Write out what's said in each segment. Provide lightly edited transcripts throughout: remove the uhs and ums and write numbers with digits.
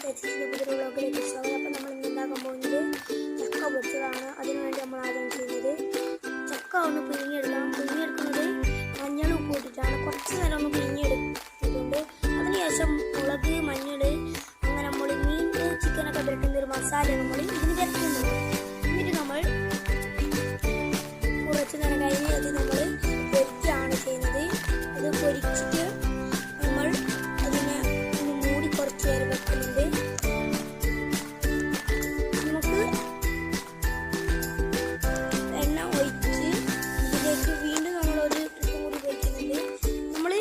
ചേച്ചിൻ്റെ പുതിയ വ്ളോഗിലേക്ക് സ്വാഗതം. അപ്പോൾ നമ്മൾ ഇന്ന് ഉണ്ടാക്കാൻ പോകുന്നത് ചക്ക പൊരിച്ചതാണ്. അതിനുവേണ്ടി നമ്മൾ ആദ്യം ചെയ്യുന്നത് ചക്ക ഒന്ന് പിഴിഞ്ഞെടുക്കുന്നത് മഞ്ഞൾ ഉപ്പ് ഇട്ടിട്ടാണ്. കുറച്ച് നേരം ഒന്ന് പിഴിഞ്ഞെടുത്തിട്ടുണ്ട്. അതിനുശേഷം മുളക്, മഞ്ഞൾ, അങ്ങനെ നമ്മൾ മീൻ, ചിക്കനൊക്കെ പുരട്ടുന്ന ഒരു മസാല നമ്മൾ ഇതിന് ചേർക്കുന്നുണ്ട്. എന്നിട്ട് നമ്മൾ കുറച്ച് നേരം കഴിഞ്ഞ് അത് നമ്മൾ പൊരിക്കുകയാണ് ചെയ്യുന്നത്. അത് പൊരിച്ചിട്ട് നമ്മൾ അതിനെ മൂടി കുറച്ച് നേരം വെക്കുന്നുണ്ട്. നമുക്ക് എണ്ണ ഒഴിച്ച് ഇതിലേക്ക് വീണ്ടും നമ്മളൊരു ട്രിപ്പും കൂടി പൊരിക്കുന്നുണ്ട്. നമ്മൾ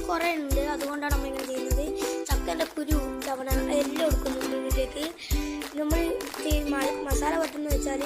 കുറേ ഉണ്ട്, അതുകൊണ്ടാണ് നമ്മൾ ഇങ്ങനെ ചെയ്യുന്നത്. ചക്കൻ്റെ കുരു, ചവണ എല്ലാം എടുക്കുന്നുണ്ട് ഇതിലേക്ക്. നമ്മൾ മസാല പറ്റുന്ന വെച്ചാൽ